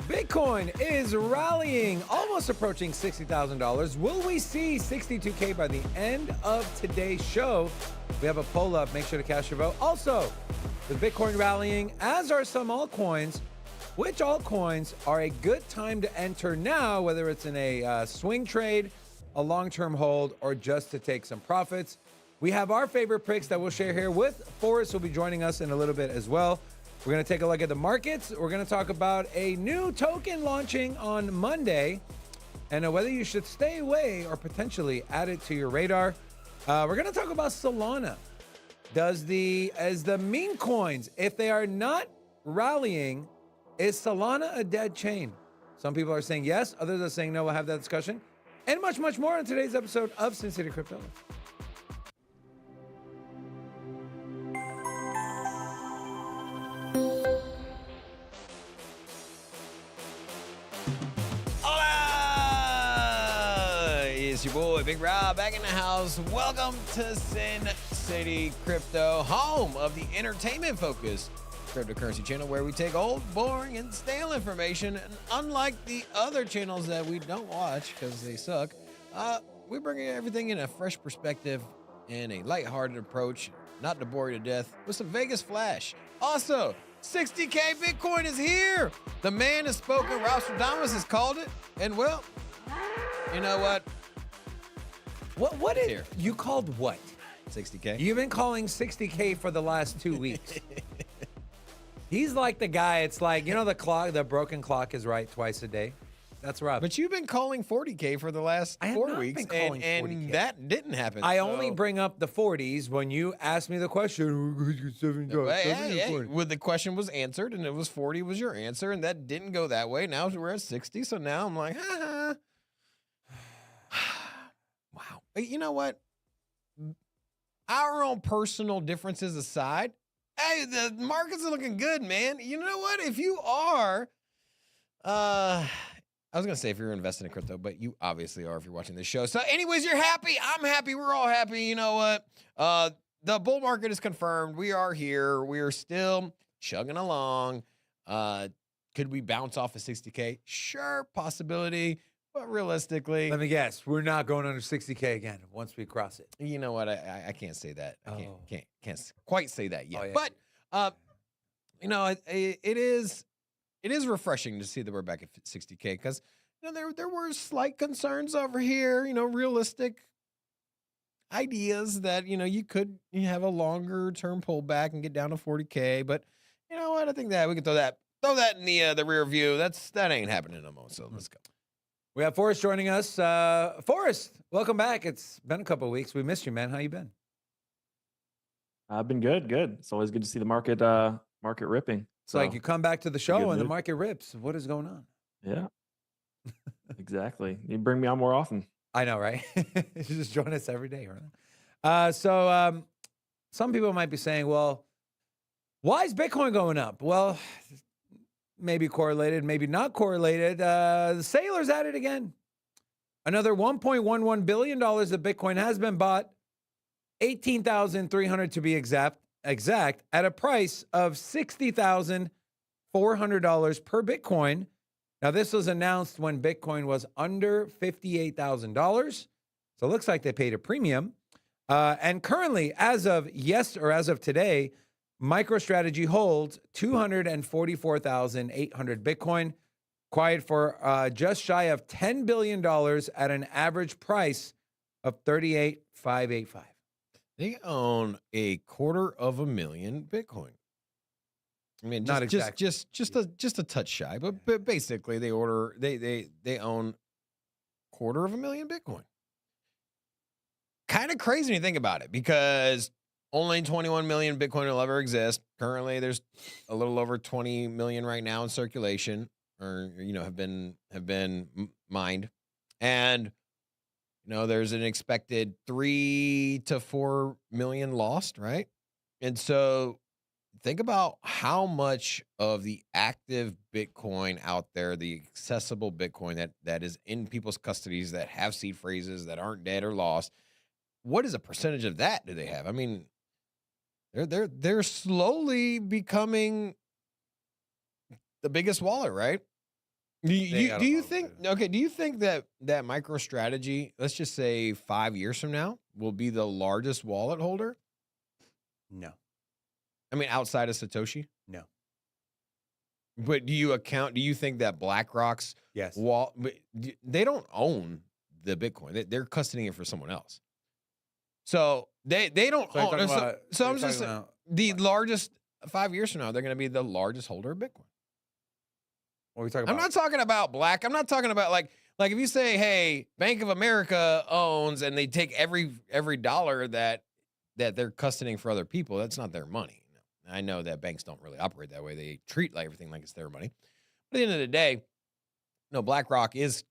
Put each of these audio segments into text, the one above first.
Bitcoin is rallying, almost approaching $60,000. Will we see 62K by the end of today's show? We have a poll up. Make sure to cast your vote. Also, with Bitcoin rallying, as are some altcoins, which altcoins are a good time to enter now, whether it's in a swing trade, a long-term hold, or just to take some profits? We have our favorite picks that we'll share here with Forrest, who will be joining us in a little bit as well. We're going to take a look at the markets. We're going to talk about a new token launching on Monday and whether you should stay away or potentially add it to your radar. We're going to talk about Solana. As the meme coins, if they are not rallying, is Solana a dead chain? Some people are saying yes, others are saying no. We'll have that discussion and much, much more in today's episode of Sin City Crypto. Your boy Big Rob back in the house. Welcome to Sin City Crypto, home of the entertainment focused cryptocurrency channel where we take old, boring, and stale information, and unlike the other channels that we don't watch because they suck, we bring everything in a fresh perspective and a lighthearted approach, not to bore you to death, with some Vegas flash. Also, 60K Bitcoin is here. The man has spoken. Rostradamus has called it, and well, you know what? What is you called what? 60K. You've been calling 60K for the last 2 weeks. He's like the guy. It's like, you know, the broken clock is right twice a day. That's Rob. But you've been calling 40K for the last 4 weeks, and 40K. That didn't happen. I only bring up the 40s when you ask me the question. Well, the question was answered, and it was 40 was your answer, and that didn't go that way. Now we're at 60, so now I'm like, ha. Wow. You know what? Our own personal differences aside, hey, the markets are looking good, man. You know what? If you are, I was going to say if you're investing in crypto, but you obviously are if you're watching this show. So anyways, you're happy. I'm happy. We're all happy. You know what? The bull market is confirmed. We are here. We are still chugging along. Could we bounce off of 60K? Sure, possibility. But realistically, let me guess, we're not going under 60K again once we cross it. You know what? I can't say that. I can't quite say that yet. Oh, yeah. But you know, it is refreshing to see that we're back at 60K because you know there were slight concerns over here. You know, realistic ideas that you have a longer term pullback and get down to 40K. But you know what? I think that we can throw that in the rear view. That ain't happening no more. So let's go. We have Forrest joining us. Forrest, welcome back. It's been a couple of weeks. We missed you, man. How you been? I've been good. It's always good to see the market ripping. It's like you come back to the show and the mood. market rips. What is going on? Yeah, exactly. You bring me on more often. I know, right? You just join us every day, right? So some people might be saying, well, why is Bitcoin going up? Well, maybe correlated, maybe not correlated. The sailor's at it again. Another $1.11 billion of Bitcoin has been bought, 18,300 to be exact, at a price of $60,400 per Bitcoin. Now, this was announced when Bitcoin was under $58,000. So it looks like they paid a premium. And currently, as of today, MicroStrategy holds 244,800 Bitcoin, acquired for just shy of $10 billion at an average price of 38,585. They own 250,000 Bitcoin. I mean, Not exactly. just a touch shy, but basically they own 250,000 Bitcoin. Kind of crazy when you think about it, because only 21 million Bitcoin will ever exist. Currently, there's a little over 20 million right now in circulation, or have been mined, and there's an expected 3 to 4 million lost, right? And so, think about how much of the active Bitcoin out there, the accessible Bitcoin that is in people's custodies, that have seed phrases, that aren't dead or lost. What is a percentage of that do they have? I mean, they're slowly becoming the biggest wallet, right? got Do a you lot think of okay? Do you think that MicroStrategy, let's just say 5 years from now, will be the largest wallet holder? No, I mean, outside of Satoshi. no. But do you think that BlackRock's Yes. they don't own the Bitcoin. They're custodying it for someone else. So they don't So you're own. talking So, about- so I'm you're just talking saying, about the what? largest 5 years from now, they're going to be the largest holder of Bitcoin. What are we talking I'm about? not talking about black. I'm not talking about like if you say, hey, Bank of America owns, and they take every dollar that they're custodying for other people. That's not their money. I know that banks don't really operate that way. They treat like everything like it's their money. But at the end of the day, no, BlackRock is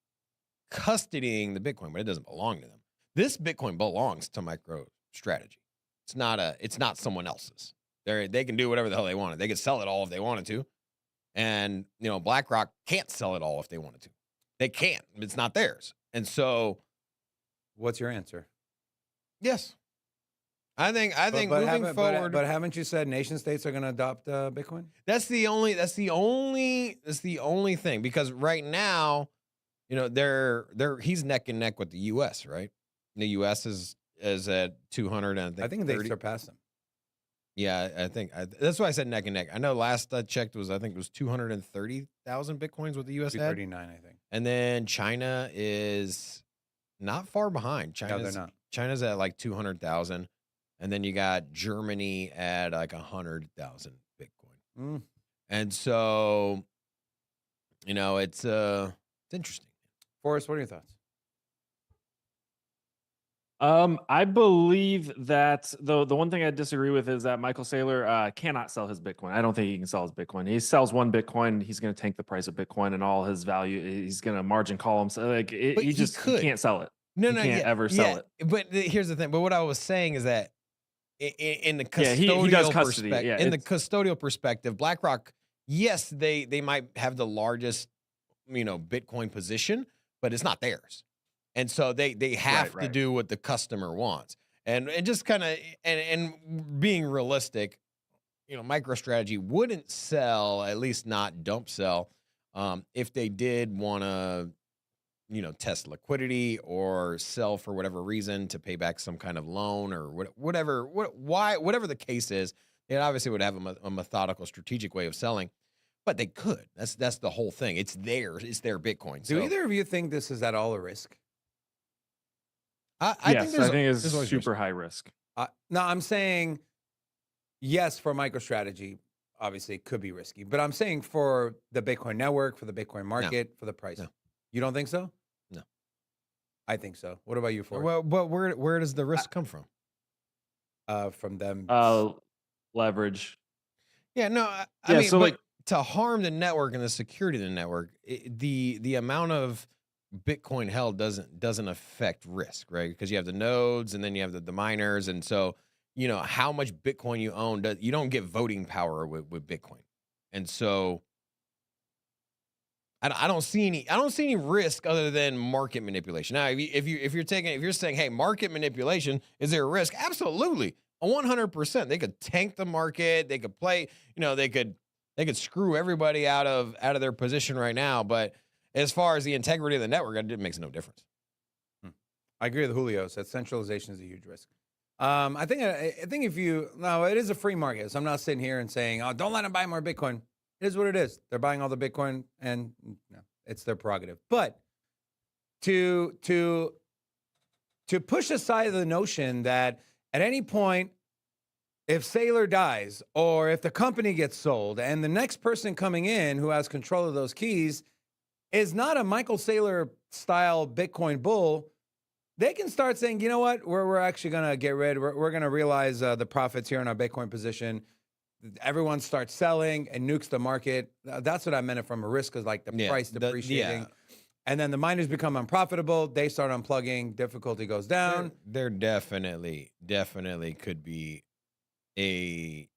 custodying the Bitcoin, but it doesn't belong to them. This Bitcoin belongs to MicroStrategy. It's not someone else's. They can do whatever the hell they wanted. They could sell it all if they wanted to. And, BlackRock can't sell it all if they wanted to. They can't. It's not theirs. And so, What's your answer? yes. I think moving forward, but haven't you said nation states are going to adopt Bitcoin? that's the only thing, because right now, he's neck and neck with the US, right? The US is at 200, and I think they surpassed them. Yeah, I think that's why I said neck and neck. I know last I checked I think it was 230,000 Bitcoins what the US had. 239, I think. And then China is not far behind. No, they're not. China's at like 200,000. And then you got Germany at like 100,000 Bitcoin. Mm. And so, it's interesting. Forrest, what are your thoughts? I believe that the one thing I disagree with is that Michael Saylor cannot sell his Bitcoin. I don't think he can sell his Bitcoin. He sells one Bitcoin, he's going to tank the price of Bitcoin and all his value. He's going to margin call him. So he can't sell it. No, he can't ever sell it. But here's the thing. But what I was saying is that in the he does custodial custody. perspective, Yeah, in the custodial perspective, BlackRock, yes, they might have the largest, Bitcoin position, but it's not theirs. And so they have to do what the customer wants. And just kind of and being realistic, MicroStrategy wouldn't sell, at least not dump sell, if they did want to, test liquidity or sell for whatever reason to pay back some kind of loan or whatever the case is. It obviously would have a methodical, strategic way of selling, but they could. That's the whole thing. It's theirs. It's their Bitcoin. Do either of you think this is at all a risk? I think it's super high risk. No, I'm saying yes for MicroStrategy. Obviously, it could be risky, but I'm saying for the Bitcoin network, for the Bitcoin market, for the price. No. You don't think so? No. I think so. What about you, Forrest? Well, but where does the risk come from? From them. Leverage. Yeah, no, I mean, so to harm the network and the security of the network, the amount of Bitcoin held doesn't affect risk, right? Because you have the nodes and then you have the miners, and so how much Bitcoin you own, you don't get voting power with Bitcoin, and so I don't see any risk other than market manipulation. Now, if you're saying, hey, market manipulation, is there a risk? Absolutely, 100%. They could tank the market. They could play. They could screw everybody out of their position right now, but as far as the integrity of the network, it makes no difference. I agree with Julio. So centralization is a huge risk. I think it is a free market. So I'm not sitting here and saying, oh, don't let them buy more Bitcoin. It is what it is. They're buying all the Bitcoin, and it's their prerogative. But to push aside the notion that at any point, if Saylor dies or if the company gets sold and the next person coming in who has control of those keys is not a Michael Saylor style Bitcoin bull, they can start saying, you know what, we're actually going to get rid. We're going to realize the profits here in our Bitcoin position. Everyone starts selling and nukes the market. That's what I meant it from a risk, is like the price depreciating. And then the miners become unprofitable. They start unplugging. Difficulty goes down. There definitely could be it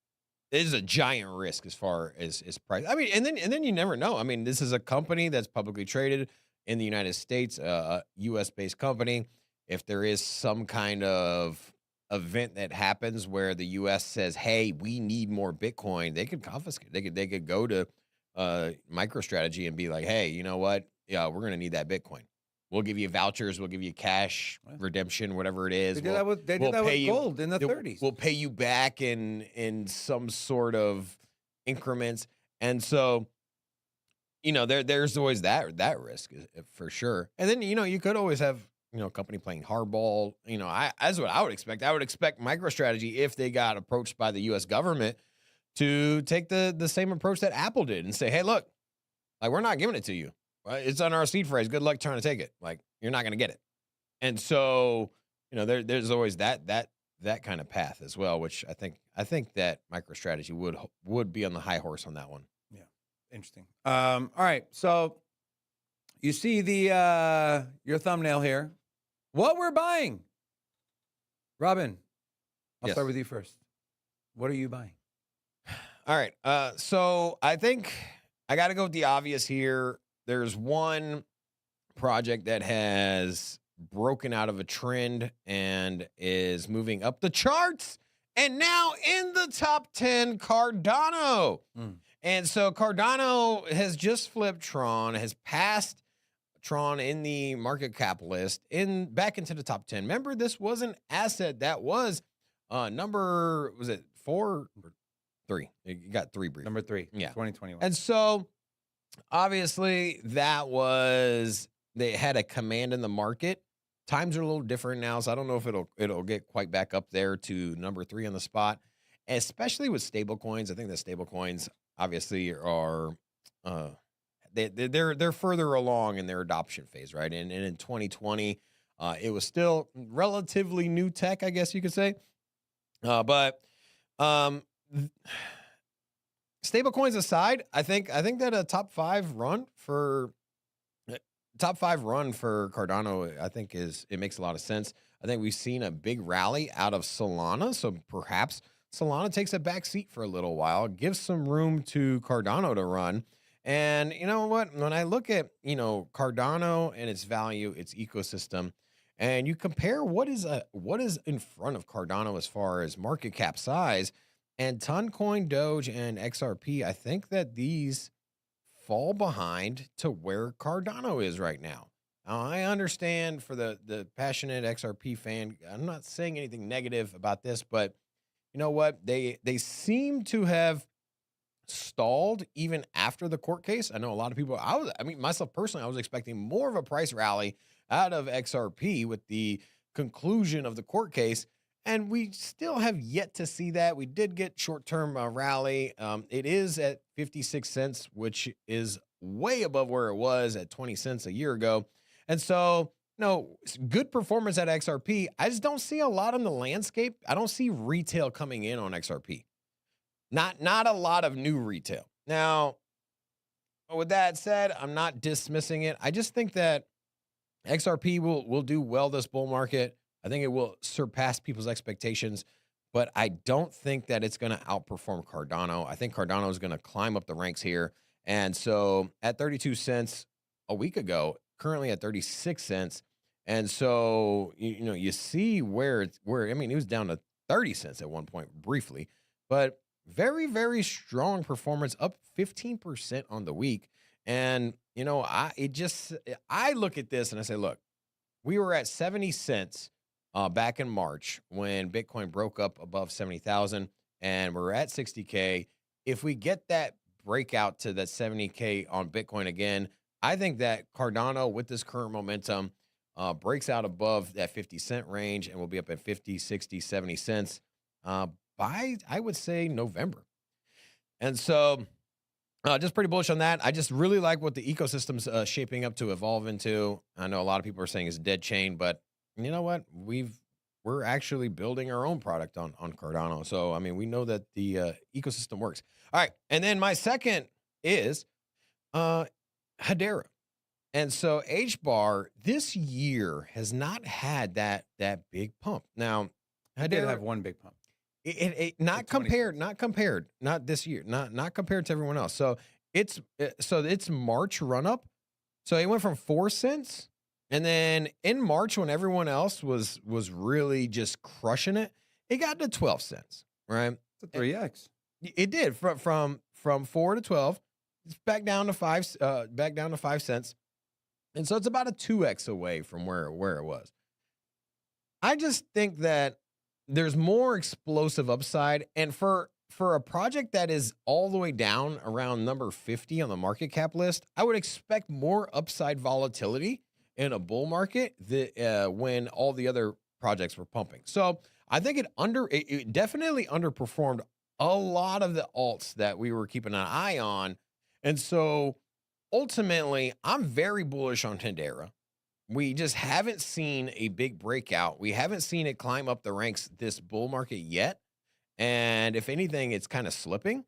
is a giant risk as far as price. I mean, and then you never know. I mean, this is a company that's publicly traded in the United States, a U.S.-based company. If there is some kind of event that happens where the U.S. says, "Hey, we need more Bitcoin," they could confiscate. They could go to MicroStrategy and be like, hey, you know what? Yeah, we're going to need that Bitcoin. We'll give you vouchers. We'll give you cash redemption, whatever it is. They did that with gold in the 30s. We'll pay you back in some sort of increments. And so, there's always that risk for sure. And then, you could always have, a company playing hardball. That's what I would expect. I would expect MicroStrategy, if they got approached by the U.S. government, to take the same approach that Apple did and say, hey, look, like, we're not giving it to you. It's on our seed phrase. Good luck trying to take it. Like, you're not going to get it. And so, there's always that kind of path as well, which I think that MicroStrategy would be on the high horse on that one. Yeah. Interesting. All right. So you see your thumbnail here. What we're buying. Robin, I'll start with you first. What are you buying? All right. So I think I got to go with the obvious here. There's one project that has broken out of a trend and is moving up the charts and now in the top 10, Cardano. And so Cardano has just flipped Tron, has passed Tron in the market cap list back into the top 10. Remember, this was an asset that was number, was it 4 or 3? You got 3 brief. Number 3. Yeah. 2021. And so obviously they had a command in the market. Times are a little different now, so I don't know if it'll get quite back up there to number 3 on the spot, especially with stable coins. I think that stable coins obviously are they're further along in their adoption phase, right? And in 2020, it was still relatively new tech, I guess you could say. But stable coins aside, I think that a top 5 run for Cardano, I think it makes a lot of sense. I think we've seen a big rally out of Solana, so perhaps Solana takes a back seat for a little while, gives some room to Cardano to run. And you know what? When I look at, Cardano and its value, its ecosystem, and you compare what is in front of Cardano as far as market cap size, and Toncoin, Doge, and XRP, I think that these fall behind to where Cardano is right now. Now, I understand for the passionate XRP fan, I'm not saying anything negative about this, but you know what? They seem to have stalled even after the court case. I know a lot of people, myself personally, I was expecting more of a price rally out of XRP with the conclusion of the court case. And we still have yet to see that. We did get short-term rally. It is at 56 cents, which is way above where it was at 20 cents a year ago. And so, good performance at XRP. I just don't see a lot on the landscape. I don't see retail coming in on XRP. Not a lot of new retail. Now, with that said, I'm not dismissing it. I just think that XRP will do well this bull market. I think it will surpass people's expectations, but I don't think that it's going to outperform Cardano. I think Cardano is going to climb up the ranks here. And so at 32 cents a week ago, currently at 36 cents. And so, you see where it was down to 30 cents at one point briefly, but very, very strong performance, up 15% on the week. And, I look at this and I say, look, we were at 70 cents back in March when Bitcoin broke up above 70,000 and we're at 60K. If we get that breakout to that 70K on Bitcoin again, I think that Cardano with this current momentum breaks out above that 50-cent range and will be up at 50, 60, 70 cents by, I would say, November. And so just pretty bullish on that. I just really like what the ecosystem's shaping up to evolve into. I know a lot of people are saying it's a dead chain, but you know what? We're actually building our own product on Cardano. So, we know that the ecosystem works. All right. And then my second is Hedera. And so HBAR this year has not had that big pump. Now, Hedera did have one big pump. Not this year, not compared to everyone else. So it's March run up. So it went from 4 cents. And then in March, when everyone else was really just crushing it, it got to 12 cents, right? It's a 3x. It did from 4 to 12. it's back down to back down to 5 cents. And so it's about a 2x away from where it was. I just think that there's more explosive upside, and for a project that is all the way down around number 50 on the market cap list, I would expect more upside volatility in a bull market when all the other projects were pumping. So I think it definitely underperformed a lot of the alts that we were keeping an eye on, and so ultimately, I'm very bullish on Hedera. We just haven't seen a big breakout. We haven't seen it climb up the ranks this bull market yet. And if anything, it's kind of slipping.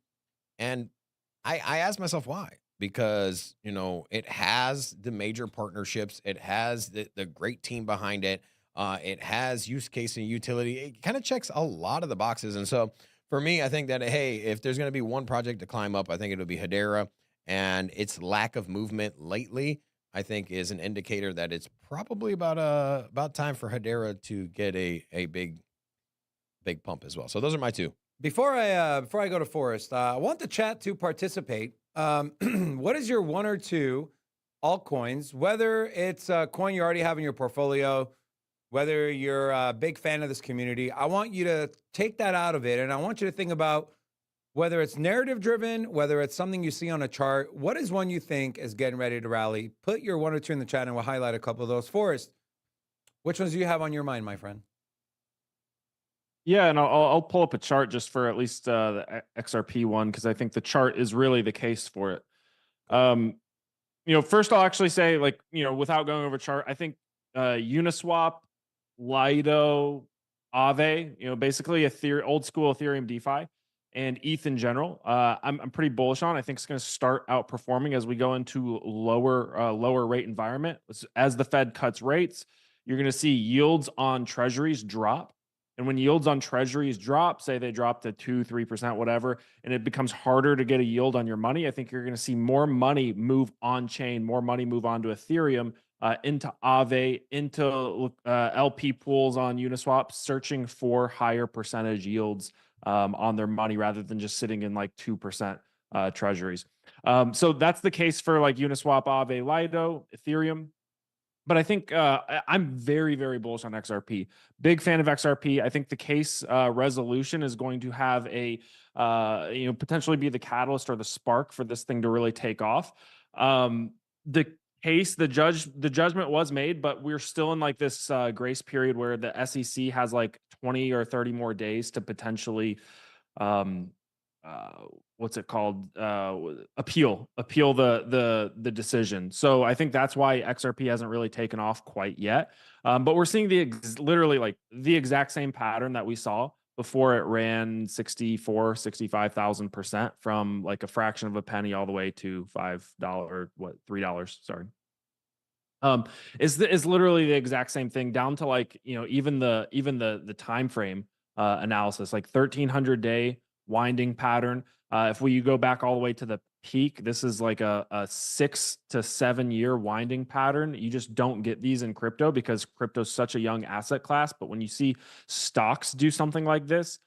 And I asked myself why. Because, it has the major partnerships, it has the great team behind it, it has use case and utility. It kind of checks a lot of the boxes. And so for me, I think that, hey, if there's going to be one project to climb up, I think it'll be Hedera. And its lack of movement lately, I think, is an indicator that it's probably about time for Hedera to get a big pump as well. So those are my two. Before I go to Forrest, I want the chat to participate. What is your one or two altcoins, whether it's a coin you already have in your portfolio, whether you're a big fan of this community? I want you to take that out of it, and I want you to think about whether it's narrative driven, whether it's something you see on a chart. What is one you think is getting ready to rally? Put your one or two in the chat, and we'll highlight a couple of those. Forrest, which ones do you have on your mind, my friend? Yeah, and I'll pull up a chart just for at least the XRP one, because I think the chart is really the case for it. First I'll actually say, without going over chart, I think Uniswap, Lido, Aave, basically old school Ethereum DeFi, and ETH in general, I'm pretty bullish on. I think it's going to start outperforming as we go into lower rate environment. As the Fed cuts rates, you're going to see yields on treasuries drop. And when yields on treasuries drop, say they drop to 2-3%, whatever, and it becomes harder to get a yield on your money, I think you're going to see more money move on chain, more money move on to Ethereum, into Aave, into LP pools on Uniswap, searching for higher percentage yields on their money rather than just sitting in like 2% treasuries. So that's the case for like Uniswap, Aave, Lido, Ethereum. But I think I'm very, very bullish on XRP. Big fan of XRP. I think the case resolution is going to have potentially be the catalyst or the spark for this thing to really take off. The judgment was made, but we're still in like this grace period where the SEC has like 20 or 30 more days to potentially what's it called? Appeal the decision. So I think that's why XRP hasn't really taken off quite yet. But we're seeing literally like the exact same pattern that we saw before it ran 65,000% from like a fraction of a penny all the way to $3, sorry. Is literally the exact same thing down to like, even the time frame analysis, like 1,300 day winding pattern. If you go back all the way to the peak, this is like a 6 to 7 year winding pattern. You just don't get these in crypto because crypto is such a young asset class. But when you see stocks do something like this,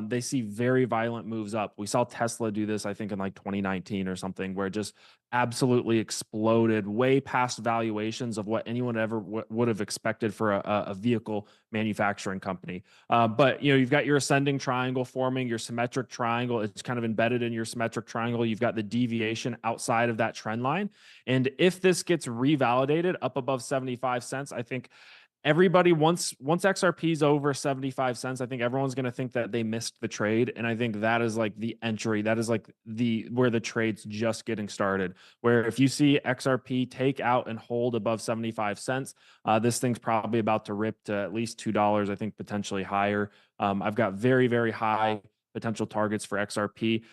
they see very violent moves up. We saw Tesla do this, I think, in like 2019 or something, where it just absolutely exploded way past valuations of what anyone ever would have expected for a vehicle manufacturing company. But you've got your ascending triangle forming, your symmetric triangle. It's kind of embedded in your symmetric triangle. You've got the deviation outside of that trend line. And if this gets revalidated up above 75 cents, I think everybody, once XRP is over 75 cents, I think everyone's going to think that they missed the trade. And I think that is like the entry. That is like where the trade's just getting started, where if you see XRP take out and hold above 75 cents, this thing's probably about to rip to at least $2, I think potentially higher. I've got very, very high potential targets for XRP.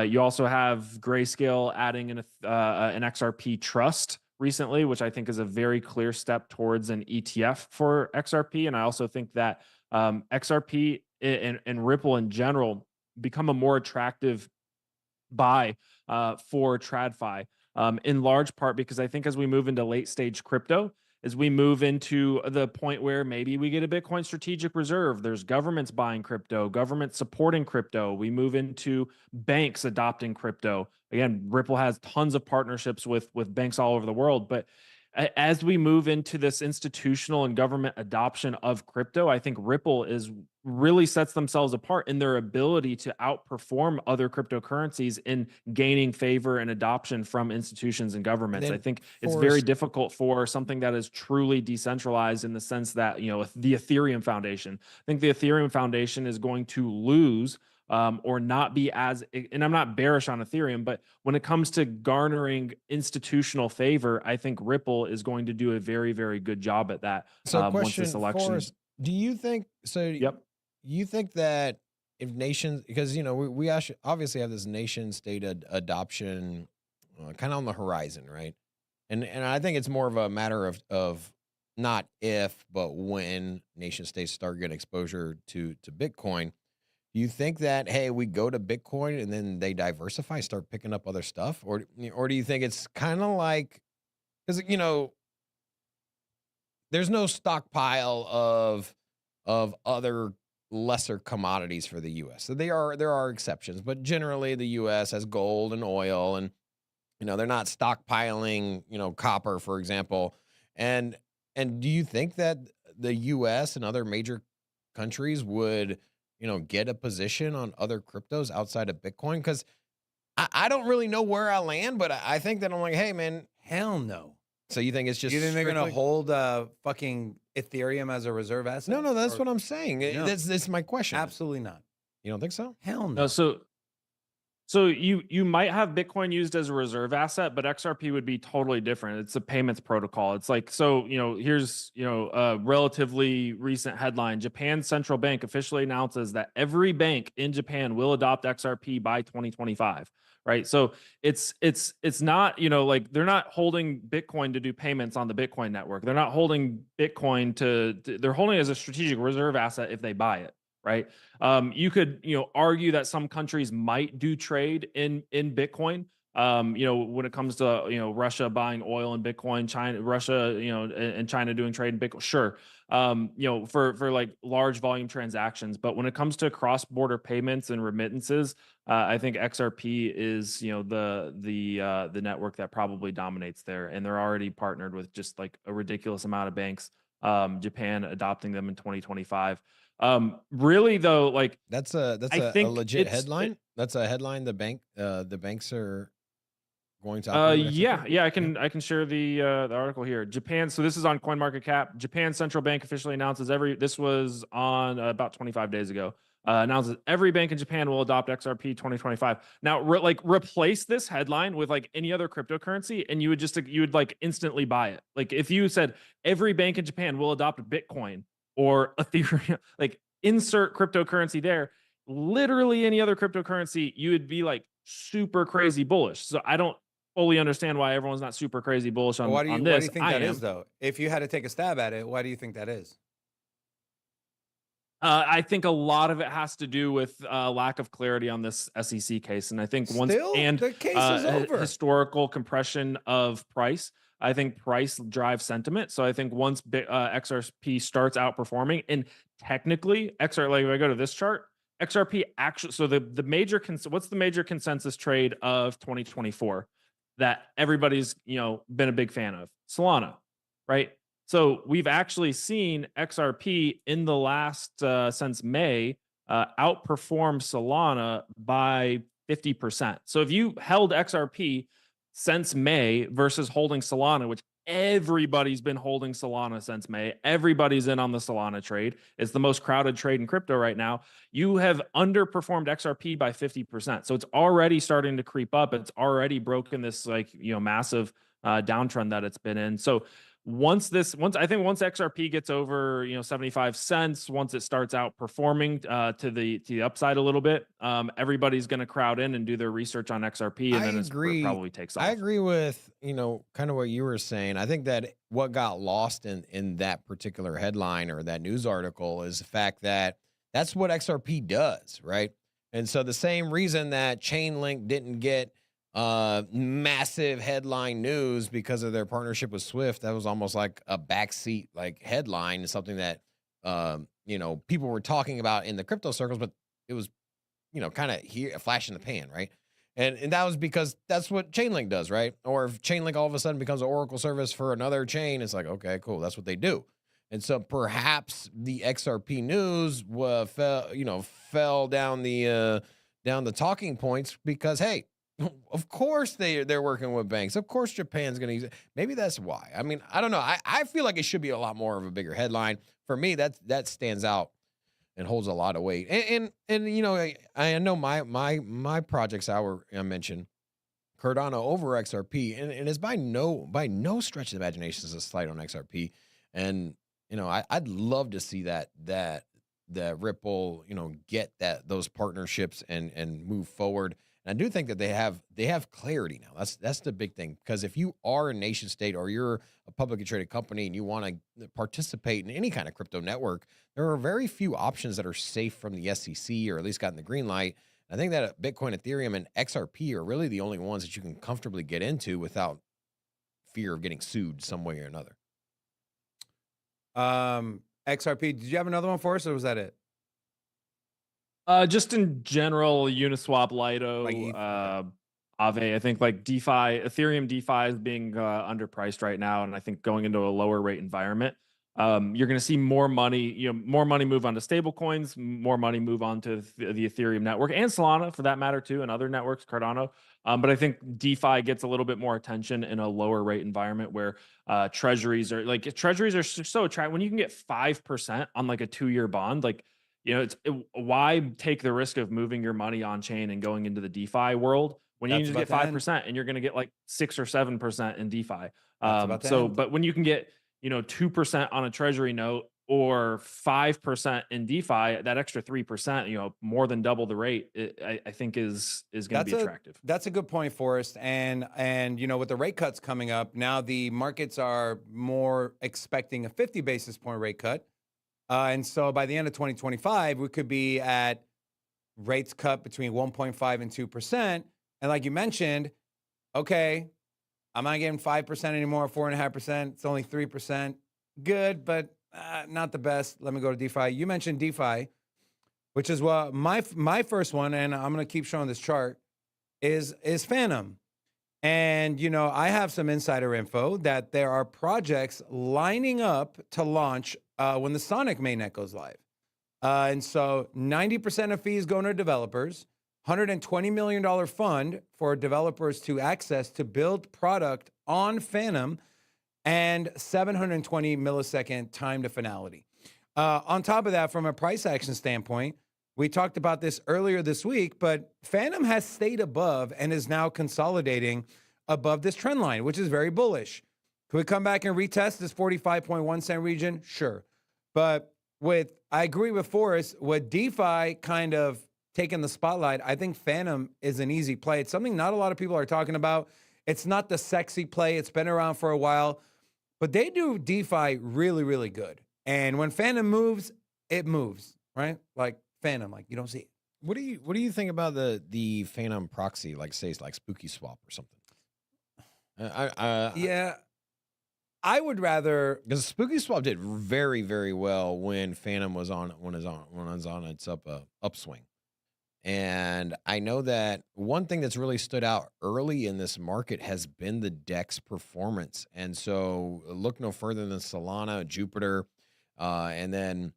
You also have Grayscale adding an XRP trust recently, which I think is a very clear step towards an ETF for XRP. And I also think that XRP and Ripple in general become a more attractive buy for TradFi, in large part because I think as we move into late stage crypto, as we move into the point where maybe we get a Bitcoin strategic reserve, there's governments buying crypto, government supporting crypto. We move into banks adopting crypto. Again, Ripple has tons of partnerships with banks all over the world, but as we move into this institutional and government adoption of crypto, I think Ripple is really sets themselves apart in their ability to outperform other cryptocurrencies in gaining favor and adoption from institutions and governments. I think it's very difficult for something that is truly decentralized in the sense that, the Ethereum Foundation. I think the Ethereum Foundation is going to lose or not be as, and I'm not bearish on Ethereum, but when it comes to garnering institutional favor, I think Ripple is going to do a very, very good job at that. So, once question this election. Forrest, do you think so? Yep. You think that if nations, because we actually obviously have this nation state adoption kind of on the horizon, right? And I think it's more of a matter of not if, but when nation states start getting exposure to Bitcoin. Do you think that, hey, we go to Bitcoin and then they diversify, start picking up other stuff, or do you think it's kind of like, because there's no stockpile of other lesser commodities for the U.S. So there are exceptions, but generally the U.S. has gold and oil, and they're not stockpiling copper, for example. And do you think that the U.S. and other major countries would get a position on other cryptos outside of Bitcoin? Because I don't really know where I land, but I think that I'm like, hey man, hell no. So you think it's just? You think they're gonna hold fucking Ethereum as a reserve asset? No, that's what I'm saying. No. That's my question. Absolutely not. You don't think so? Hell no. No, so you might have Bitcoin used as a reserve asset, but XRP would be totally different. It's a payments protocol. It's like, here's a relatively recent headline. Japan's central bank officially announces that every bank in Japan will adopt XRP by 2025. Right. So it's not, like they're not holding Bitcoin to do payments on the Bitcoin network. They're not holding Bitcoin they're holding it as a strategic reserve asset if they buy it. Right. You could, argue that some countries might do trade in Bitcoin. When it comes to, Russia buying oil in Bitcoin, Russia, and China doing trade in Bitcoin. Sure. For like large volume transactions. But when it comes to cross-border payments and remittances, I think XRP is, the network that probably dominates there. And they're already partnered with just like a ridiculous amount of banks, Japan adopting them in 2025. Really though, like that's a legit headline. That's a headline. The banks are going to yeah, I can share the article here. Japan, so this is on CoinMarketCap. Japan central bank officially announces this was on about 25 days ago. Announces every bank in Japan will adopt XRP 2025. Now, replace this headline with like any other cryptocurrency, and you would like instantly buy it. Like if you said every bank in Japan will adopt Bitcoin or Ethereum, like insert cryptocurrency there, literally any other cryptocurrency, you would be like super crazy bullish. So I don't fully understand why everyone's not super crazy bullish on, why do you think that is though? If you had to take a stab at it, why do you think that is? I think a lot of it has to do with lack of clarity on this SEC case, and I think the case is over. Historical compression of price. I think price drives sentiment. So I think once XRP starts outperforming, and technically like if I go to this chart, XRP actually. So the major what's the major consensus trade of 2024 that everybody's been a big fan of? Solana, right? So we've actually seen XRP in the last since May outperform Solana by 50%. So if you held XRP since May versus holding Solana, which everybody's been holding Solana since May, everybody's in on the Solana trade. It's the most crowded trade in crypto right now. You have underperformed XRP by 50%. So it's already starting to creep up. It's already broken this massive downtrend that it's been in. So once XRP gets over 75 cents, once it starts outperforming to the upside a little bit, everybody's going to crowd in and do their research on XRP, and then it probably takes off. I agree with kind of what you were saying. I think that what got lost in that particular headline or that news article is the fact that that's what XRP does, right? And so the same reason that Chainlink didn't get massive headline news because of their partnership with Swift. That was almost like a backseat like headline, something that people were talking about in the crypto circles, but it was kind of here a flash in the pan, right? And that was because that's what Chainlink does, right? Or if Chainlink all of a sudden becomes an Oracle service for another chain, it's like, okay, cool, that's what they do. And so perhaps the XRP news fell down the talking points because hey, of course they're working with banks. Of course Japan's going to use it. Maybe that's why. I mean, I don't know. I feel like it should be a lot more of a bigger headline. For me, that stands out and holds a lot of weight. And I know my projects I mentioned Cardano over XRP, and it's by no stretch of the imagination is a slight on XRP. And I'd love to see that Ripple get those partnerships and move forward. And I do think that they have clarity now. That's the big thing, because if you are a nation state or you're a publicly traded company and you want to participate in any kind of crypto network, there are very few options that are safe from the SEC or at least gotten the green light. I think that Bitcoin, Ethereum, and XRP are really the only ones that you can comfortably get into without fear of getting sued some way or another. XRP, did you have another one for us, or was that it? Just in general, Uniswap, Lido, Like ETH, okay. Aave. I think like DeFi, Ethereum DeFi is being underpriced right now, and I think going into a lower rate environment, you're going to see more money, more money move onto stable coins, more money move onto the Ethereum network and Solana for that matter too, and other networks, Cardano. But I think DeFi gets a little bit more attention in a lower rate environment where treasuries are so attractive. When you can get 5% on like a 2-year bond, like why take the risk of moving your money on chain and going into the DeFi world when you That's need to about get to end. 5% and you're going to get like 6 or 7% in DeFi. That's about to end. But when you can get 2% on a treasury note or 5% in DeFi, that extra 3%, more than double the rate, I think is going to be attractive. That's a good point, Forrest. And with the rate cuts coming up, now the markets are more expecting a 50 basis point rate cut. And so by the end of 2025, we could be at rates cut between 1.5 and 2%. And like you mentioned, okay, I'm not getting 5% anymore, 4.5%. It's only 3%. Good, but not the best. Let me go to DeFi. You mentioned DeFi, which is what my first one, and I'm going to keep showing this chart, is Phantom. And, I have some insider info that there are projects lining up to launch when the Sonic mainnet goes live. And so 90% of fees going to developers, $120 million fund for developers to access to build product on Phantom, and 720 millisecond time to finality. On top of that, from a price action standpoint, we talked about this earlier this week, but Phantom has stayed above and is now consolidating above this trend line, which is very bullish. Could we come back and retest this 45.1 cent region? Sure. But I agree with Forrest, with DeFi kind of taking the spotlight, I think Phantom is an easy play. It's something not a lot of people are talking about. It's not the sexy play. It's been around for a while, but they do DeFi really, really good. And when Phantom moves, it moves, right? Like Phantom, like you don't see it. What do you think about the Phantom proxy, like say it's like Spooky Swap or something? Yeah, I would rather, because Spooky Swap did very, very well when Phantom was on its upswing. And I know that one thing that's really stood out early in this market has been the DEX performance. And so look no further than Solana, Jupiter, and then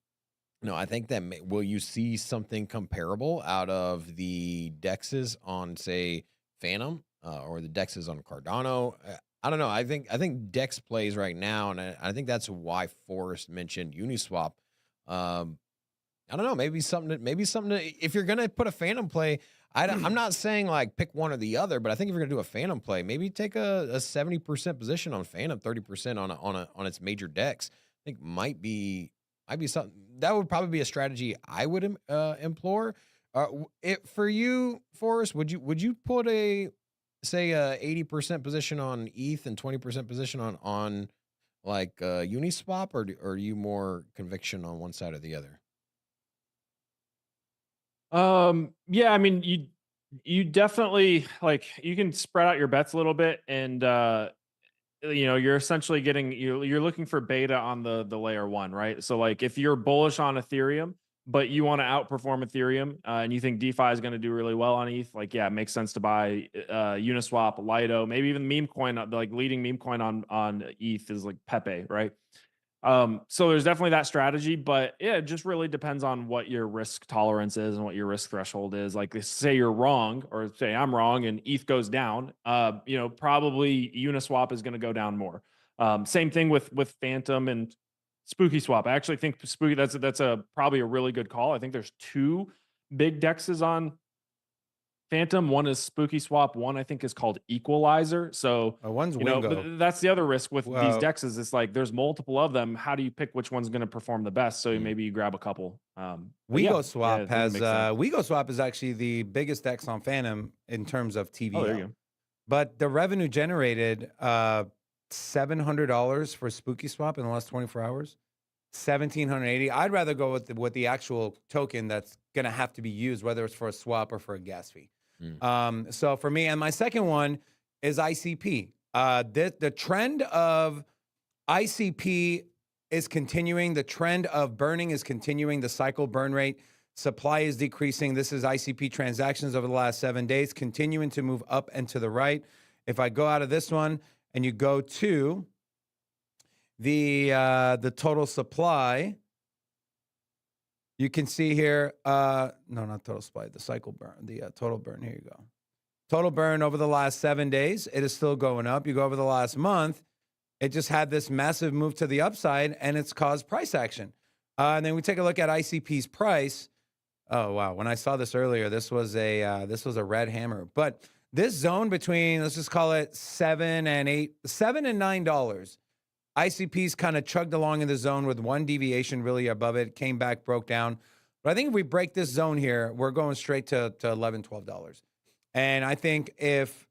I think that will you see something comparable out of the DEXs on say Phantom or the DEXs on Cardano? I don't know. I think DEX plays right now, and I think that's why Forrest mentioned Uniswap. I don't know. Maybe something to, if you're gonna put a Phantom play, I'm not saying like pick one or the other, but I think if you're gonna do a Phantom play, maybe take a 70% position on Phantom, 30% on its major DEX. I think might be something that would probably be a strategy I would implore. For you, Forrest, would you put say 80% position on ETH and 20% position on like Uniswap, or are you more conviction on one side or the other? Yeah, I mean, You definitely you can spread out your bets a little bit, and you're essentially getting you're looking for beta on the layer one, right? So like if you're bullish on Ethereum, but you want to outperform Ethereum, and you think DeFi is going to do really well on ETH, like yeah, it makes sense to buy Uniswap, Lido, maybe even meme coin. Like leading meme coin on ETH is like Pepe, right? So there's definitely that strategy, but yeah, it just really depends on what your risk tolerance is and what your risk threshold is. Like say you're wrong, or say I'm wrong and ETH goes down, probably Uniswap is going to go down more. Same thing with Phantom and Spooky Swap. I actually think Spooky, that's a probably a really good call. I think there's two big dexes on Phantom. One is Spooky Swap. One I think is called Equalizer. So One's Wingo. but that's the other risk with these Well- dexes. It's like there's multiple of them. How do you pick which one's going to perform the best? So maybe you grab a couple. Wigo Swap I think it makes sense. Wigo Swap is actually the biggest dex on Phantom in terms of TVL. Oh, there you go. But the revenue generated $700 for Spooky Swap in the last 24 hours. 1,780. I'd rather go with the actual token that's going to have to be used, whether it's for a swap or for a gas fee. So for me, and my second one is ICP. The trend of ICP is continuing. The trend of burning is continuing. The cycle burn rate, supply is decreasing. This is ICP transactions over the last 7 days, continuing to move up and to the right. If I go out of this one and you go to the total supply, you can see here, no, not total supply, the cycle burn, the total burn. Here you go. Total burn over the last 7 days, it is still going up. You go over the last month, it just had this massive move to the upside, and it's caused price action. And then we take a look at ICP's price. Oh wow! When I saw this earlier, this was a red hammer. But this zone between, let's just call it $7 and $9. ICP's kind of chugged along in the zone with one deviation really above it, came back, broke down. But I think if we break this zone here, we're going straight to $11, $12. And I think if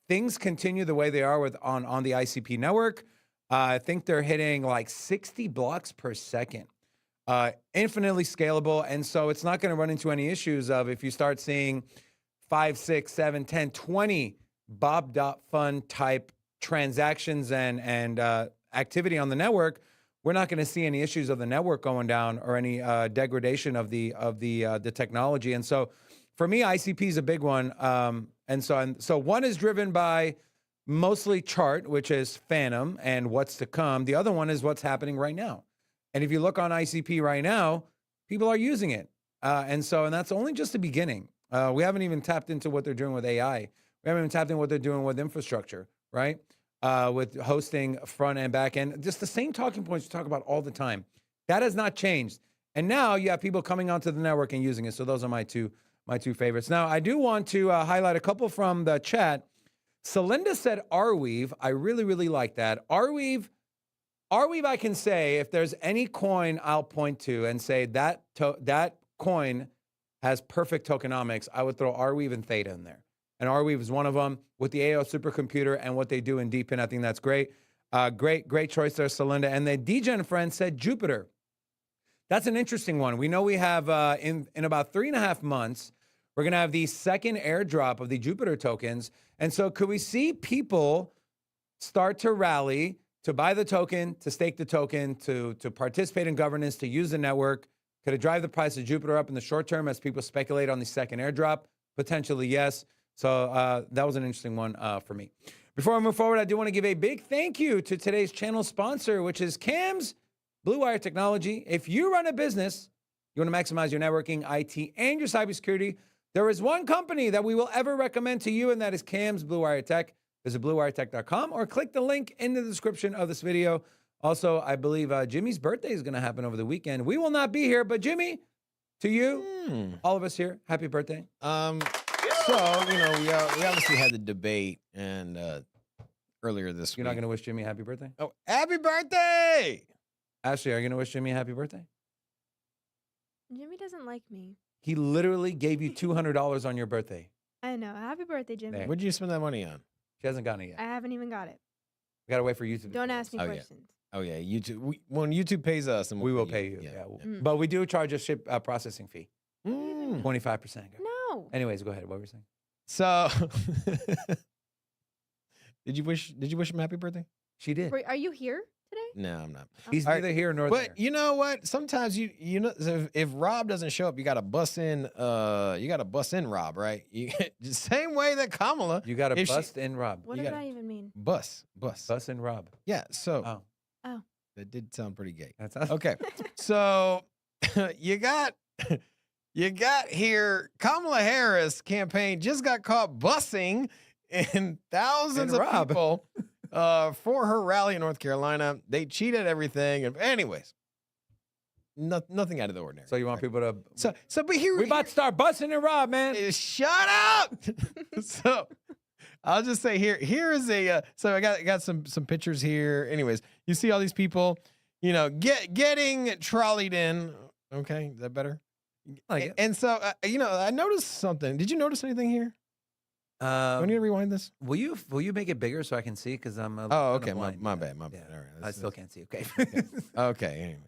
things continue the way they are on the ICP network, I think they're hitting like 60 blocks per second. Infinitely scalable. And so it's not going to run into any issues of if you start seeing 5, 6, 7, 10, 20 Bob.fun type transactions and activity on the network, we're not going to see any issues of the network going down or any degradation of the technology. And so for me, ICP is a big one. And so one is driven by mostly chart, which is Phantom and what's to come. The other one is what's happening right now. And if you look on ICP right now, people are using it. And that's only just the beginning. We haven't even tapped into what they're doing with AI. We haven't even tapped into what they're doing with infrastructure, right? With hosting front and back end, just the same talking points we talk about all the time. That has not changed. And now you have people coming onto the network and using it. So those are my two favorites. Now, I do want to highlight a couple from the chat. Celinda said Arweave. I really, really like that. Arweave, I can say, if there's any coin I'll point to and say that coin has perfect tokenomics, I would throw Arweave and Theta in there. And Arweave is one of them with the AO supercomputer and what they do in Deepin. I think that's great. Great choice there, Celinda. And the DGen friend said Jupiter. That's an interesting one. We know we have in about 3.5 months, we're going to have the second airdrop of the Jupiter tokens. And so could we see people start to rally to buy the token, to stake the token, to participate in governance, to use the network? Could it drive the price of Jupiter up in the short term as people speculate on the second airdrop? Potentially, yes. So that was an interesting one for me. Before I move forward, I do want to give a big thank you to today's channel sponsor, which is Cam's Blue Wire Technology. If you run a business, you want to maximize your networking, IT, and your cybersecurity, there is one company that we will ever recommend to you, and that is Cam's Blue Wire Tech. Visit bluewiretech.com or click the link in the description of this video. Also, I believe Jimmy's birthday is going to happen over the weekend. We will not be here, but Jimmy, to you, all of us here, happy birthday. So, we obviously had the debate and earlier this week. You're not going to wish Jimmy happy birthday? Oh, happy birthday! Ashley, are you going to wish Jimmy a happy birthday? Jimmy doesn't like me. He literally gave you $200 on your birthday. I know. Happy birthday, Jimmy. There. What'd you spend that money on? She hasn't gotten it yet. I haven't even got it. We got to wait for YouTube. Don't ask me Oh, yeah. questions. Oh, yeah. YouTube. When YouTube pays us, and We will pay you. Yeah. But we do charge a ship processing fee. 25%. No. Anyways, go ahead. What were you saying? So, did you wish him happy birthday? She did. Wait, are you here today? No, I'm not. He's All right, neither here nor But there. you know what? Sometimes you know if Rob doesn't show up, you gotta bust in. You gotta bust in Rob, right? The same way that Kamala. You got to if she- bust in Rob. What You does got- that even mean? Bust. Bust in Rob. Yeah. So Oh, Oh, that did sound pretty gay. that's Okay. So you got here Kamala Harris campaign just got caught busing in thousands And of Rob. people for her rally in North Carolina. They cheated everything. And anyways, nothing out of the ordinary. So you want people to? But here We about to start busting in Rob, man. shut up. So I'll just say here is a so I got some pictures here. Anyways, you see all these people, getting trolleyed in. Okay, is that better? Like it. And so I noticed something. Did you notice anything here? Do I need to rewind this? Will you make it bigger so I can see? Because I'm. Oh, okay. My bad. Yeah. All right. I still can't see. Okay. Okay. Anyway.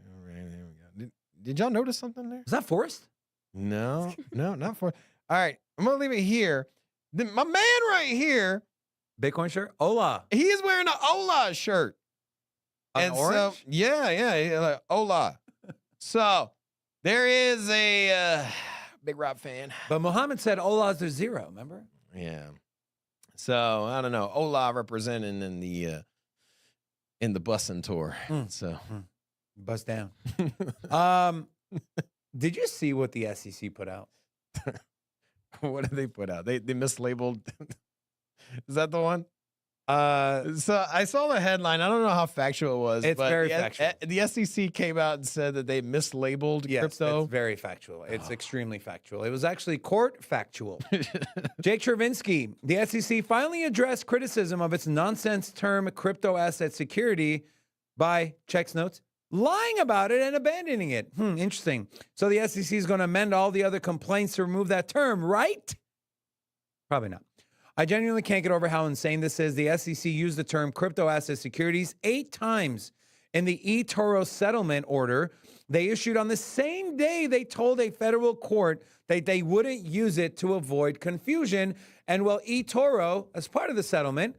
All right. There we go. Did y'all notice something there? Was that Forrest? No, not for. All right. I'm gonna leave it here. My man right here, Bitcoin shirt? Hola. he is wearing an Ola shirt. An orange? So, yeah, like Ola. So there is a big Rob fan. But Muhammad said Ola's there's zero, remember? Yeah. So I don't know. Ola representing in the busing tour. Mm. So Bust down. Did you see what the SEC put out? what did they put out? They mislabeled. Is that the one? Uh, So I saw the headline. I don't know how factual it was. It's but very the, factual. The SEC came out and said that they mislabeled yes, crypto. it's very factual. It's extremely factual. It was actually court factual. Jake Chervinsky, the SEC finally addressed criticism of its nonsense term crypto asset security by, checks notes, lying about it and abandoning it. Interesting. So the SEC is going to amend all the other complaints to remove that term, right? Probably not. I genuinely can't get over how insane this is. The SEC used the term crypto asset securities 8 times in the eToro settlement order they issued on the same day they told a federal court that they wouldn't use it to avoid confusion. And well, eToro, as part of the settlement,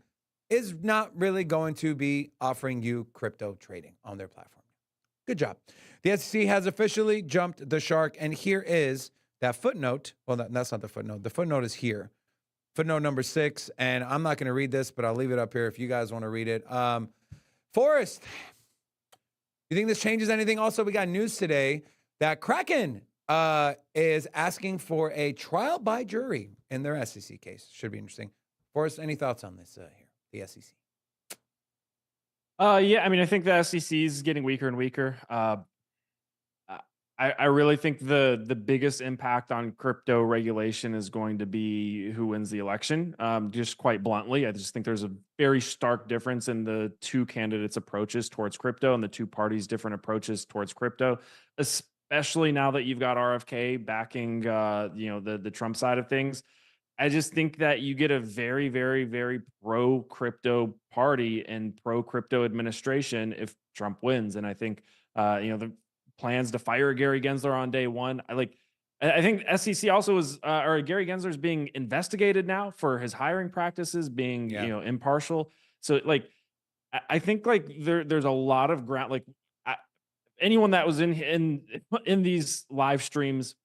is not really going to be offering you crypto trading on their platform. Good job. The SEC has officially jumped the shark, and here is that footnote. Well, that's not the footnote. The footnote is here. Footnote number 6, and I'm not going to read this, but I'll leave it up here if you guys want to read it. Forrest, you think this changes anything? Also, we got news today that Kraken is asking for a trial by jury in their SEC case. Should be interesting. Forrest, any thoughts on this here, the SEC? Yeah, I mean, I think the SEC is getting weaker and weaker. I really think the biggest impact on crypto regulation is going to be who wins the election. Just quite bluntly, I just think there's a very stark difference in the two candidates' approaches towards crypto and the two parties' different approaches towards crypto, especially now that you've got RFK backing, the Trump side of things. I just think that you get a very, very, very pro crypto party and pro crypto administration if Trump wins. And I think, the plans to fire Gary Gensler on day one. I think SEC also is, or Gary Gensler is being investigated now for his hiring practices being, impartial. So I think there's a lot of ground, anyone that was in these live streams,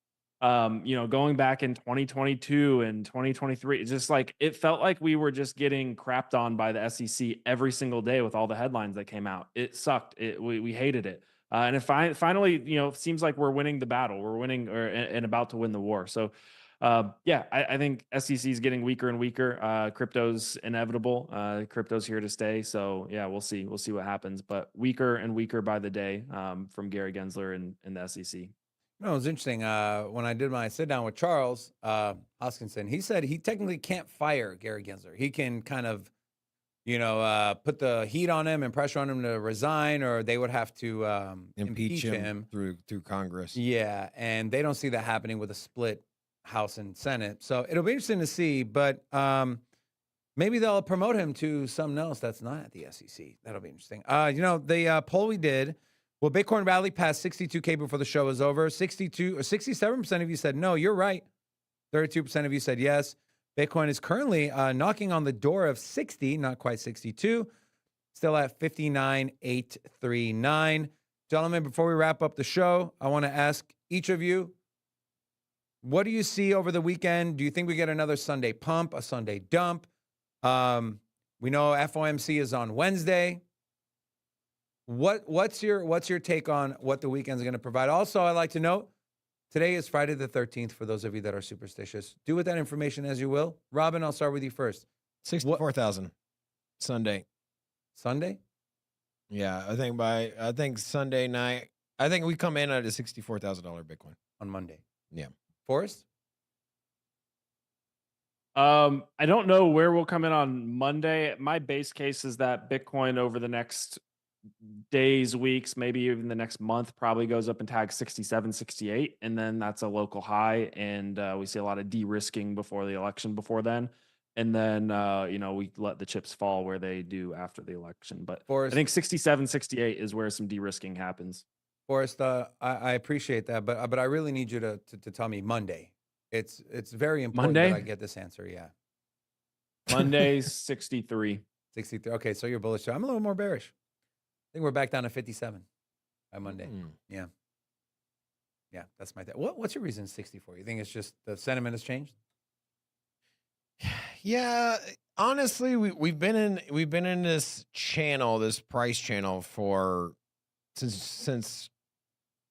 going back in 2022 and 2023, it's just it felt like we were just getting crapped on by the SEC every single day with all the headlines that came out. It sucked. We hated it. And it finally, it seems like we're winning the battle. We're winning and about to win the war. So, I think SEC is getting weaker and weaker. Crypto's inevitable. Crypto's here to stay. So, yeah, we'll see. We'll see what happens. But weaker and weaker by the day from Gary Gensler and the SEC. No, it was interesting. When I did my sit down with Charles Hoskinson, he said he technically can't fire Gary Gensler. He can kind of, put the heat on him and pressure on him to resign, or they would have to impeach him through Congress. Yeah, and they don't see that happening with a split House and Senate. So it'll be interesting to see, but maybe they'll promote him to something else that's not at the SEC. That'll be interesting. The poll we did, will Bitcoin rally past 62K before the show is over? 62 or 67% of you said no. You're right. 32% of you said yes. Bitcoin is currently knocking on the door of 60, not quite 62, still at 59,839. Gentlemen, before we wrap up the show, I want to ask each of you, what do you see over the weekend? Do you think we get another Sunday pump, a Sunday dump? We know FOMC is on Wednesday. What's your take on what the weekend's going to provide? Also, I'd like to note, today is Friday the 13th for those of you that are superstitious. Do with that information as you will. Robin, I'll start with you first. 64,000 Sunday. Sunday? Yeah, I think Sunday night. I think we come in at a $64,000 Bitcoin On Monday. Yeah. Forrest? I don't know where we'll come in on Monday. My base case is that Bitcoin over the next days, weeks, maybe even the next month probably goes up and tags 67, 68. And then that's a local high. And we see a lot of de-risking before the election before then. And then, we let the chips fall where they do after the election. But Forrest, I think 67, 68 is where some de-risking happens. Forrest, I appreciate that, but I really need you to tell me Monday. It's very important Monday? that I get this answer. Yeah. Monday's 63. 63. Okay, so you're bullish. I'm a little more bearish. I think we're back down to 57 by Monday. Yeah. Yeah, that's my what's your reason 64? You think it's just the sentiment has changed? Yeah, honestly, we've been in this channel, this price channel since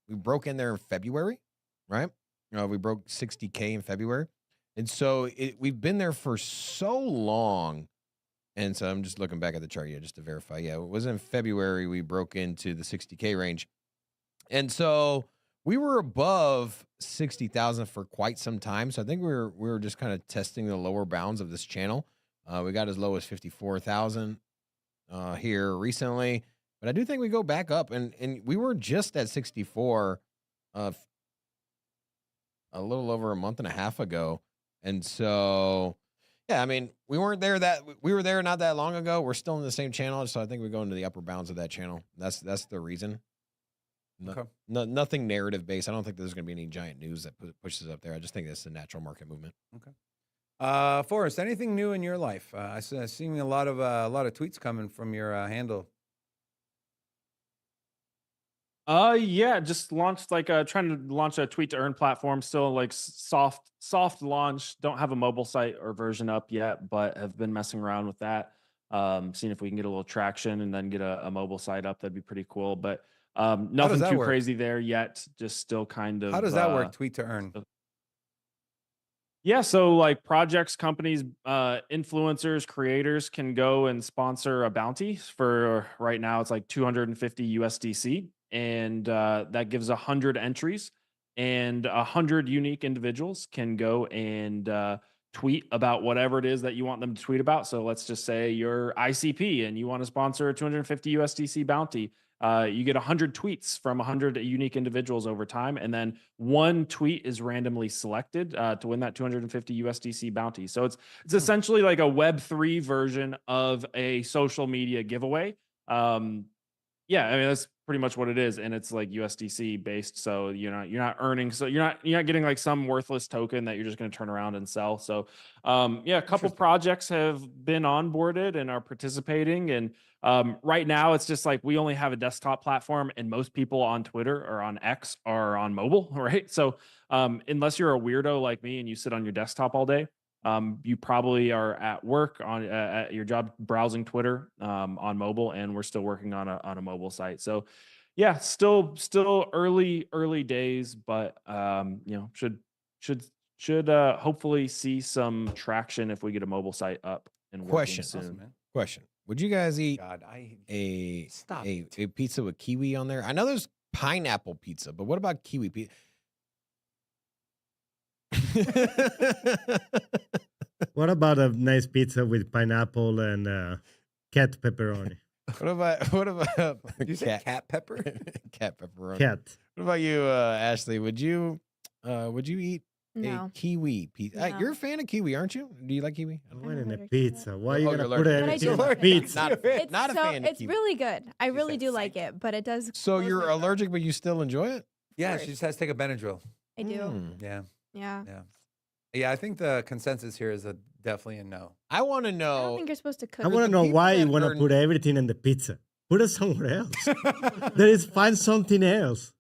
we broke in there in February, right? We broke 60K in February. And so we've been there for so long. And so I'm just looking back at the chart, just to verify. Yeah, it was in February we broke into the 60K range. And so we were above 60,000 for quite some time. So I think we were just kind of testing the lower bounds of this channel. We got as low as 54,000 here recently. But I do think we go back up. And we were just at 64 a little over a month and a half ago. And so, yeah, I mean, we were there not that long ago. We're still in the same channel. So I think we go into the upper bounds of that channel. That's the reason. Okay. Nothing narrative based. I don't think there's going to be any giant news that pushes up there. I just think it's a natural market movement. Okay. Forrest, anything new in your life? I've seen a lot of tweets coming from your handle. Yeah, just launched trying to launch a tweet to earn platform. Still like soft launch. Don't have a mobile site or version up yet, but have been messing around with that. Seeing if we can get a little traction and then get a mobile site up. That'd be pretty cool. But nothing too crazy there yet. Just still kind of. How does that work? Tweet to earn. Yeah, so like projects, companies, influencers, creators can go and sponsor a bounty for right now. It's like 250 USDC. And that gives 100 entries, and 100 unique individuals can go and tweet about whatever it is that you want them to tweet about. So let's just say you're ICP and you want to sponsor a 250 USDC bounty. You get 100 tweets from 100 unique individuals over time, and then one tweet is randomly selected to win that 250 USDC bounty. So it's essentially like a Web3 version of a social media giveaway. Yeah, I mean that's pretty much what it is, and it's like USDC based. So you're not earning, so you're not getting like some worthless token that you're just going to turn around and sell. So yeah, a couple projects have been onboarded and are participating, and right now it's just like we only have a desktop platform, and most people on Twitter or on X are on mobile, right? So unless you're a weirdo like me and you sit on your desktop all day, you probably are at work at your job browsing Twitter on mobile, and we're still working on a mobile site. So yeah, still early days, but should hopefully see some traction if we get a mobile site up and working soon. Awesome, Question: would you guys eat a pizza with kiwi on there? I know there's pineapple pizza, but what about kiwi pizza? What about a nice pizza with pineapple and cat pepperoni? What about you say cat pepper? Cat pepperoni. Cat. What about you, Ashley? Would you eat No. a kiwi pizza? No. You're a fan of kiwi, aren't you? Do you like kiwi? I'm I'm wearing a allergic to it. pizza. Why are Oh, you you're gonna allergic. put But I everything do on like it. pizza? Not a fan of It's kiwi. really good. I really said do like psych. it, but it does. So close you're my throat. allergic, but you still enjoy it? Yeah, course. she just has to take a Benadryl. I do. Mm. Yeah, Yeah. yeah. Yeah, I think the consensus here is definitely a no. I want to I don't know. think you're supposed to cook. I want to the know people why you that want to are- put everything in the pizza. Put it somewhere else. There is find something else.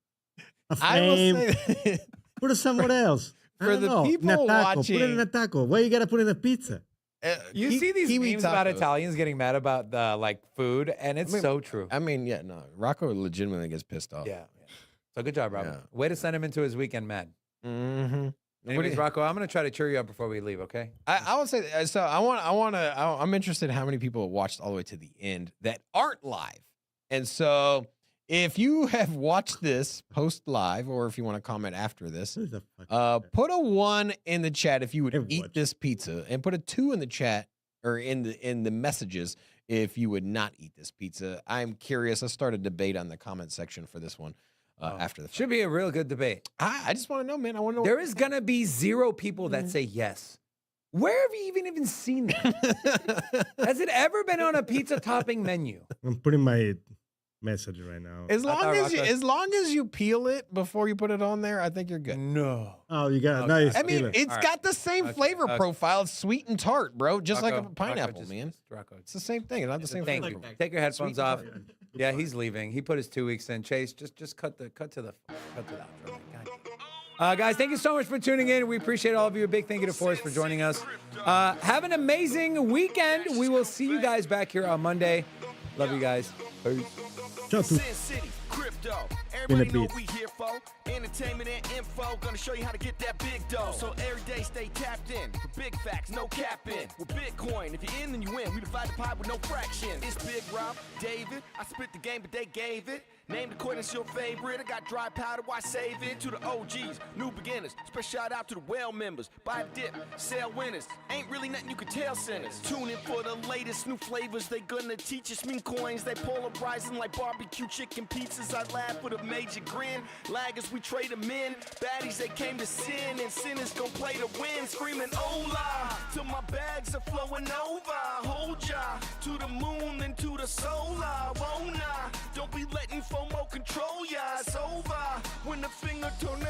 A I will frame. say Put it somewhere else. I for don't the know. In a people taco. Put it in watching- a taco. Why you gotta put it in a pizza? You see these Kiwi memes about tacos. Italians getting mad about the like food, and it's I mean, so true. I mean, yeah, no. Rocco legitimately gets pissed off. Yeah. So good job, Robert. Yeah. Way to send him into his weekend mad. Mm-hmm. Anyways, Rocco, I'm gonna try to cheer you up before we leave. Okay. I would say so. I'm interested in how many people watched all the way to the end that aren't live. And so, if you have watched this post live, or if you want to comment after this, What is the fuck? put a 1 in the chat if you would I've eat watched this pizza, and put a 2 in the chat or in the messages if you would not eat this pizza. I'm curious. Let's start a debate on the comment section for this one after the. Should be a real good debate. I just want to know, man. I want to know. There is gonna be 0 people that say yes. Where have you even seen that? Has it ever been on a pizza topping menu? I'm putting my message right now. As long thought as Rocco- you peel it before you put it on there, I think you're good. No. Oh, you got Okay. now you I mean, steal it. it's All right. got the same Okay, flavor okay. profile. It's sweet and tart, bro. Just like a Rocco, pineapple, just- man. just Rocco, It's the same thing. It's not the same Thank flavor. you. Take your headphones Sweet off. and Yeah, he's leaving. He put his 2 weeks in. Chase, just cut to the outro. God. Guys, thank you so much for tuning in. We appreciate all of you. A big thank you to Forrest for joining us. Have an amazing weekend. We will see you guys back here on Monday. Love you guys. Peace. Ciao, tu. Sin City, crypto. In the Everybody know beat. what we here for. Entertainment and info. Gonna show you how to get that big dough. So every day stay tapped in. For big facts, no capping. With Bitcoin, if you're in, then you win. We divide the pie with no fractions. It's Big Rob, David. I spit the game, but they gave it. Name the coin that's your favorite. I got dry powder, why save it? To the OGs, new beginners. Special shout out to the well members. Buy a dip, sell winners. Ain't really nothing you can tell sinners. Tune in for the latest new flavors. They gonna teach us mean coins. They polarizing like barbecue chicken pizzas. I laugh with a major grin. Laggers, we trade them in. Baddies, they came to sin. And sinners gon' play to win. Screaming, hola, till my bags are flowing over. Hold ya to the moon and to the solar. Won't I? Don't be letting FOMO control ya. It's over when the finger turn